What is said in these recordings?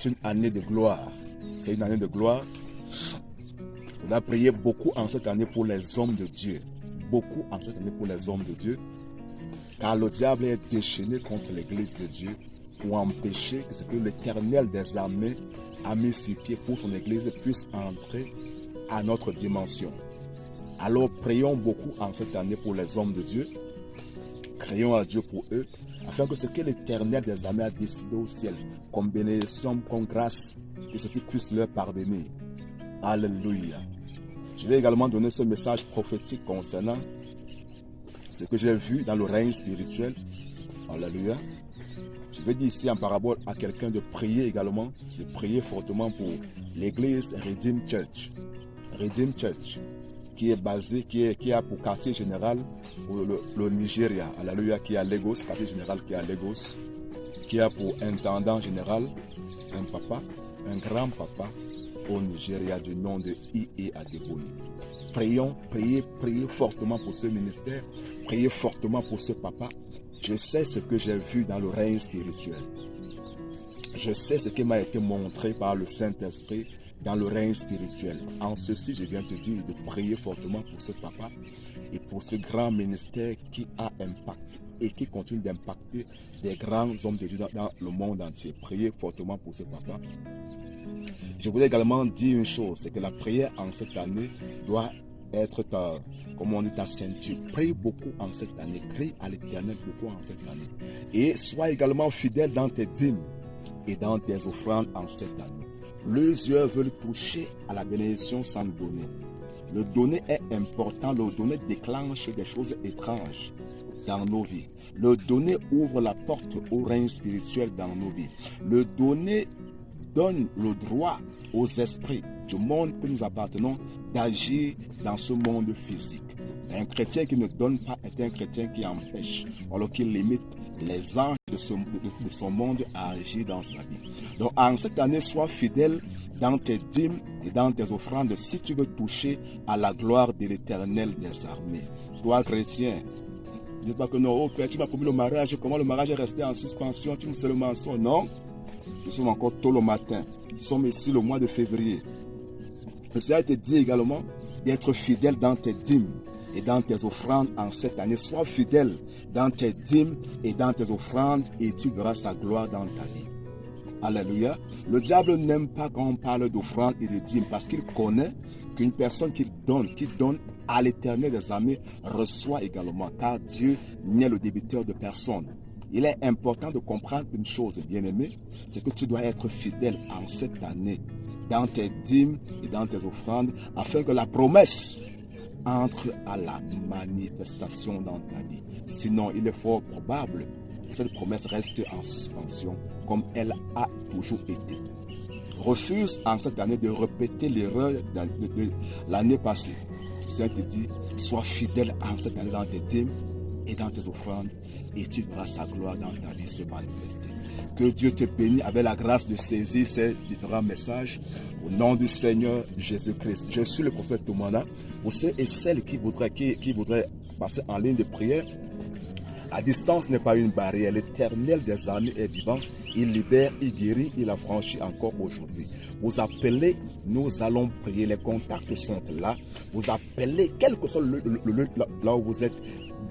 c'est une année de gloire. C'est une année de gloire. On a prié beaucoup en cette année pour les hommes de Dieu. Beaucoup en cette année pour les hommes de Dieu. Car le diable est déchaîné contre l'église de Dieu pour empêcher que ce que l'Éternel des armées a mis sur pied pour son église puisse entrer à notre dimension. Alors prions beaucoup en cette année pour les hommes de Dieu. Crions à Dieu pour eux, afin que ce que l'Éternel des armées a décidé au ciel, comme bénédiction, comme grâce, que ceci puisse leur pardonner. Alléluia. Je vais également donner ce message prophétique concernant ce que j'ai vu dans le règne spirituel. Alléluia. Je vais dire ici en parabole à quelqu'un de prier également, de prier fortement pour l'église Redeem Church. Redeem Church, qui est basée, qui a pour quartier général le Nigeria. Alléluia, qui est à Lagos, quartier général qui est à Lagos, qui a pour intendant général un papa, un grand papa au Nigeria du nom de I.E. Adeboye. Prions, priez fortement pour ce ministère, priez fortement pour ce papa. Je sais ce que j'ai vu dans le règne spirituel. Je sais ce qui m'a été montré par le Saint-Esprit dans le règne spirituel. En ceci, je viens te dire de prier fortement pour ce papa et pour ce grand ministère qui a impacté et qui continue d'impacter des grands hommes de Dieu dans le monde entier. Priez fortement pour ce papa. Je voudrais également dire une chose, c'est que la prière en cette année doit être ta ceinture. Prie beaucoup en cette année. Prie à l'Éternel beaucoup en cette année. Et sois également fidèle dans tes dîmes et dans tes offrandes en cette année. Les yeux veulent toucher à la bénédiction sans donner. Le donner est important. Le donner déclenche des choses étranges dans nos vies. Le donner ouvre la porte au règne spirituel dans nos vies. Le donner donne le droit aux esprits du monde que nous appartenons d'agir dans ce monde physique. Un chrétien qui ne donne pas est un chrétien qui empêche, alors qu'il limite les anges de son monde à agir dans sa vie. Donc en cette année, sois fidèle dans tes dîmes et dans tes offrandes si tu veux toucher à la gloire de l'Éternel des armées. Toi chrétien, ne dis pas que non, oh Père, tu m'as promis le mariage, comment le mariage est resté en suspension, tu me sais le mensonge. Non, nous sommes encore tôt le matin, nous sommes ici le mois de février. Le Seigneur te dit également d'être fidèle dans tes dîmes et dans tes offrandes en cette année. Sois fidèle dans tes dîmes et dans tes offrandes et tu verras sa gloire dans ta vie. Alléluia. Le diable n'aime pas quand on parle d'offrandes et de dîmes parce qu'il connaît qu'une personne qui donne à l'Éternel des armées reçoit également, car Dieu n'est le débiteur de personne. Il est important de comprendre une chose, bien-aimé, c'est que tu dois être fidèle en cette année dans tes dîmes et dans tes offrandes, afin que la promesse entre à la manifestation dans ta vie. Sinon, il est fort probable que cette promesse reste en suspension, comme elle a toujours été. Refuse en cette année de répéter l'erreur de l'année passée. Le Seigneur te dit, sois fidèle en cette année dans tes dîmes et dans tes offrandes, et tu verras sa gloire dans ta vie se manifester. Que Dieu te bénisse avec la grâce de saisir ces différents messages. Au nom du Seigneur Jésus-Christ. Je suis le prophète Toumana. Pour ceux et celles qui voudraient passer en ligne de prière, la distance n'est pas une barrière. L'Éternel des armées est vivant. Il libère, il guérit, il affranchit encore aujourd'hui. Vous appelez, nous allons prier. Les contacts sont là. Vous appelez, quel que soit le là où vous êtes.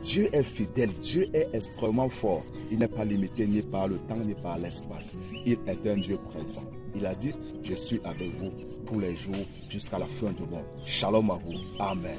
Dieu est fidèle, Dieu est extrêmement fort. Il n'est pas limité ni par le temps ni par l'espace. Il est un Dieu présent. Il a dit, je suis avec vous tous les jours jusqu'à la fin du monde. Shalom à vous. Amen.